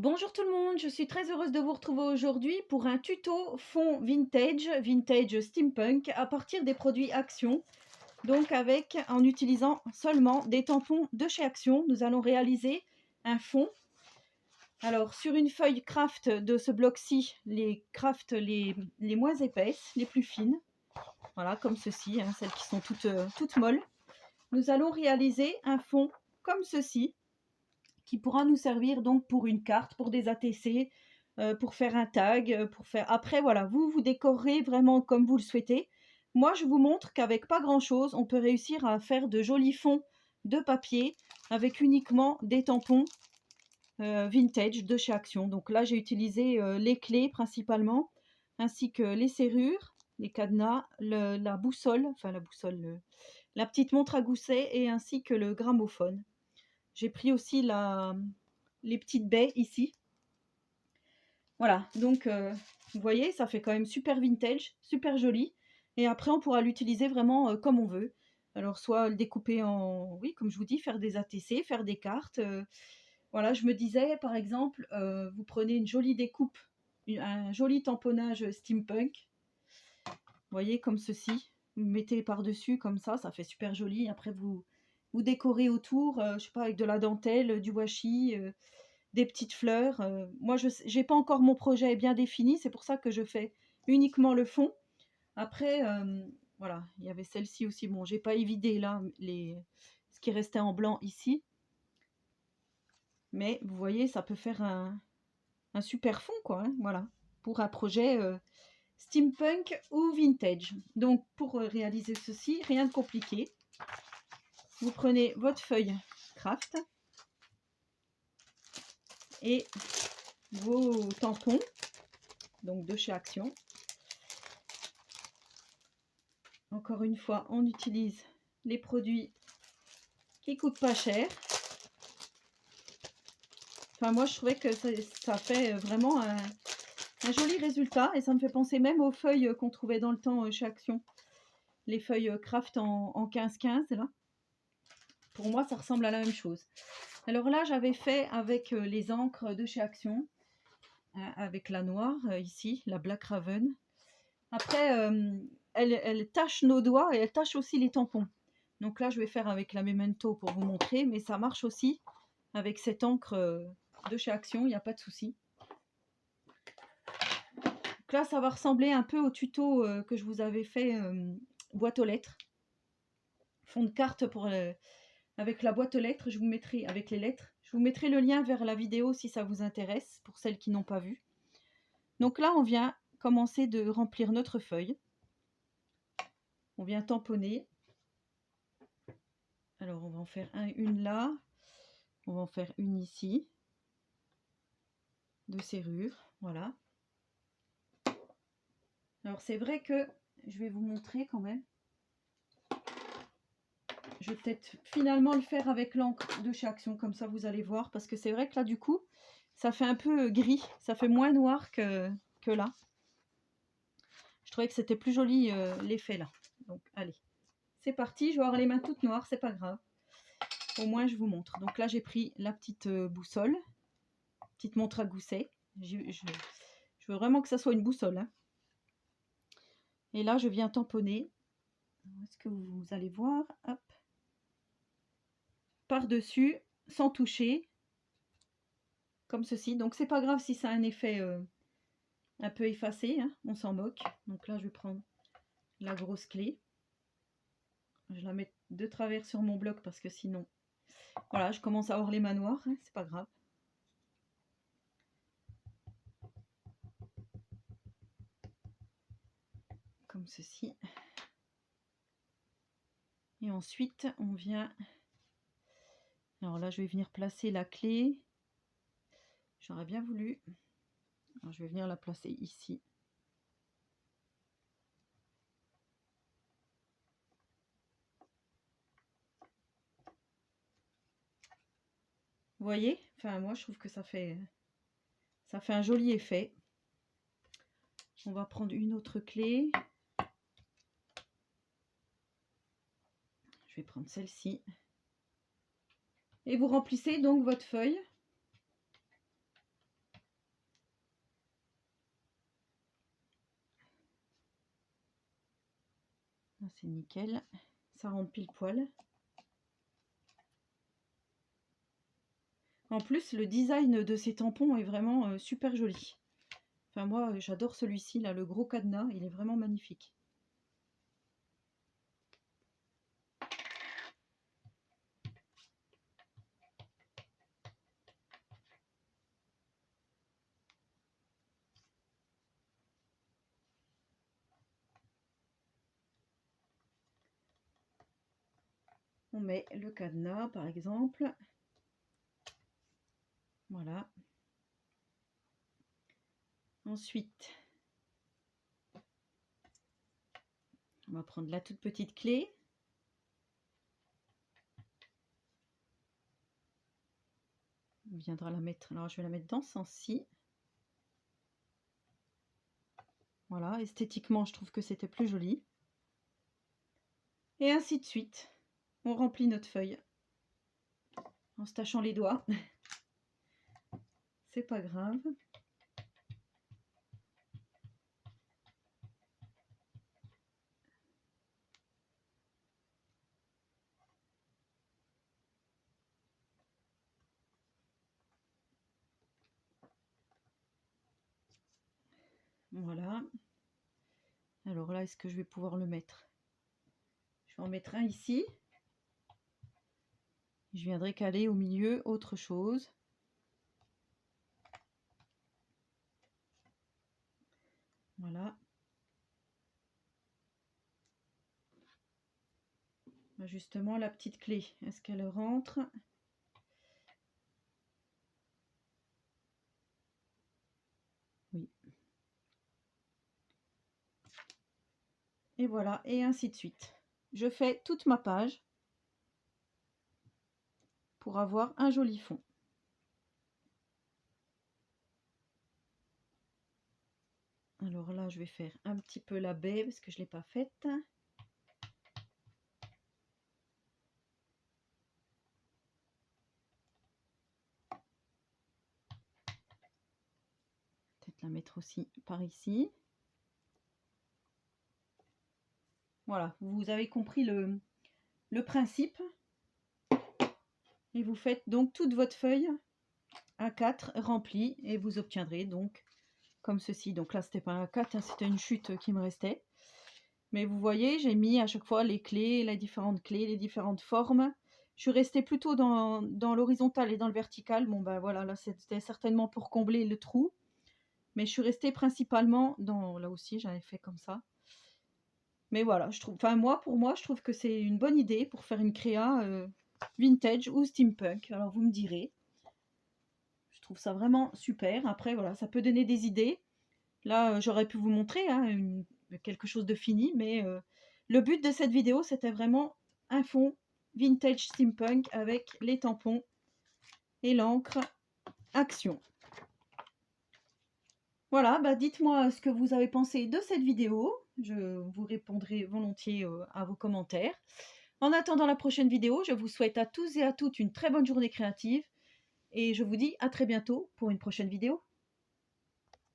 Bonjour tout le monde, je suis très heureuse de vous retrouver aujourd'hui pour un tuto fond vintage steampunk à partir des produits Action. Donc en utilisant seulement des tampons de chez Action, nous allons réaliser un fond. Alors sur une feuille craft de ce bloc-ci, les craft les moins épaisses, les plus fines, voilà comme ceci, hein, celles qui sont toutes molles. Nous allons réaliser un fond comme ceci, qui pourra nous servir donc pour une carte, pour des ATC, pour faire un tag, pour faire après voilà, vous décorez vraiment comme vous le souhaitez. Moi, je vous montre qu'avec pas grand-chose, on peut réussir à faire de jolis fonds de papier avec uniquement des tampons, vintage de chez Action. Donc là, j'ai utilisé, les clés principalement, ainsi que les serrures, les cadenas, la boussole, enfin la boussole, la petite montre à gousset et ainsi que le gramophone. J'ai pris aussi les petites baies ici. Voilà, donc vous voyez, ça fait quand même super vintage, super joli. Et après, on pourra l'utiliser vraiment comme on veut. Alors, soit le découper en, oui, comme je vous dis, faire des ATC, faire des cartes. Voilà, je me disais, par exemple, vous prenez une jolie découpe, un joli tamponnage steampunk. Vous voyez, comme ceci. Vous mettez par-dessus, comme ça fait super joli. Après, vous décorez autour, je sais pas, avec de la dentelle, du washi, des petites fleurs. Moi, je n'ai pas encore mon projet bien défini, c'est pour ça que je fais uniquement le fond. Après, voilà, il y avait celle-ci aussi. Bon, j'ai pas évidé là ce qui restait en blanc ici. Mais vous voyez, ça peut faire un super fond, quoi, hein, voilà, pour un projet steampunk ou vintage. Donc, pour réaliser ceci, rien de compliqué. Vous prenez votre feuille craft et vos tampons, donc de chez Action. Encore une fois, on utilise les produits qui coûtent pas cher. Enfin, moi, je trouvais que ça fait vraiment un joli résultat et ça me fait penser même aux feuilles qu'on trouvait dans le temps chez Action. Les feuilles craft en 15-15, là. Pour moi, ça ressemble à la même chose. Alors là, j'avais fait avec les encres de chez Action, avec la noire, ici, la Black Raven. Après, elle tache nos doigts et elle tache aussi les tampons. Donc là, je vais faire avec la Memento pour vous montrer, mais ça marche aussi avec cette encre de chez Action, il n'y a pas de souci. Donc là, ça va ressembler un peu au tuto que je vous avais fait boîte aux lettres. Fond de carte avec la boîte aux lettres, je vous mettrai avec les lettres. Je vous mettrai le lien vers la vidéo si ça vous intéresse, pour celles qui n'ont pas vu. Donc là, on vient commencer de remplir notre feuille. On vient tamponner. Alors, on va en faire une là. On va en faire une ici. De serrure, voilà. Alors, c'est vrai que je vais vous montrer quand même. Je vais peut-être finalement le faire avec l'encre de chez Action, comme ça vous allez voir. Parce que c'est vrai que là, du coup, ça fait un peu gris. Ça fait moins noir que là. Je trouvais que c'était plus joli l'effet là. Donc, allez. C'est parti, je vais avoir les mains toutes noires, c'est pas grave. Au moins, je vous montre. Donc là, j'ai pris la petite boussole, petite montre à gousset. Je veux vraiment que ça soit une boussole, hein. Et là, je viens tamponner. Est-ce que vous allez voir? Hop. Par-dessus, sans toucher, comme ceci. Donc, c'est pas grave si ça a un effet un peu effacé, hein, on s'en moque. Donc là, je vais prendre la grosse clé. Je la mets de travers sur mon bloc parce que sinon, voilà, je commence à avoir les mains noires, hein, c'est pas grave. Comme ceci. Et ensuite, on vient... Alors là, je vais venir placer la clé. J'aurais bien voulu. Alors, je vais venir la placer ici. Vous voyez? Enfin, moi, je trouve que ça fait un joli effet. On va prendre une autre clé. Je vais prendre celle-ci. Et vous remplissez donc votre feuille Là, c'est nickel. Ça rentre pile poil. En plus, le design de ces tampons est vraiment super joli. Enfin, moi, j'adore celui-ci, là, le gros cadenas. Il est vraiment magnifique. On met le cadenas, par exemple. Voilà. Ensuite, on va prendre la toute petite clé. On viendra la mettre. Alors, je vais la mettre dans ce sens-ci. Voilà, esthétiquement, je trouve que c'était plus joli. Et ainsi de suite. On remplit notre feuille en se tachant les doigts. C'est pas grave. Voilà. Alors là, est-ce que je vais pouvoir le mettre? Je vais en mettre un ici. Je viendrai caler au milieu autre chose. Voilà. Justement, la petite clé, est-ce qu'elle rentre? Oui. Et voilà, et ainsi de suite. Je fais toute ma page pour avoir un joli fond. Alors là, je vais faire un petit peu la baie parce que je ne l'ai pas faite. Peut-être la mettre aussi par ici. Voilà, vous avez compris le principe. Et vous faites donc toute votre feuille A4 remplie et vous obtiendrez donc comme ceci. Donc là, c'était pas un A4, hein, c'était une chute qui me restait. Mais vous voyez, j'ai mis à chaque fois les clés, les différentes formes. Je suis restée plutôt dans l'horizontal et dans le vertical. Bon ben voilà, là c'était certainement pour combler le trou. Mais je suis restée principalement dans... Là aussi, j'avais fait comme ça. Mais voilà, je trouve... Enfin, pour moi, je trouve que c'est une bonne idée pour faire une créa vintage ou steampunk. Alors, vous me direz. Je trouve ça vraiment super. Après, voilà, ça peut donner des idées. Là, j'aurais pu vous montrer hein, quelque chose de fini, mais le but de cette vidéo, c'était vraiment un fond vintage steampunk avec les tampons et l'encre Action. Voilà, bah dites-moi ce que vous avez pensé de cette vidéo. Je vous répondrai volontiers à vos commentaires. En attendant la prochaine vidéo, je vous souhaite à tous et à toutes une très bonne journée créative et je vous dis à très bientôt pour une prochaine vidéo.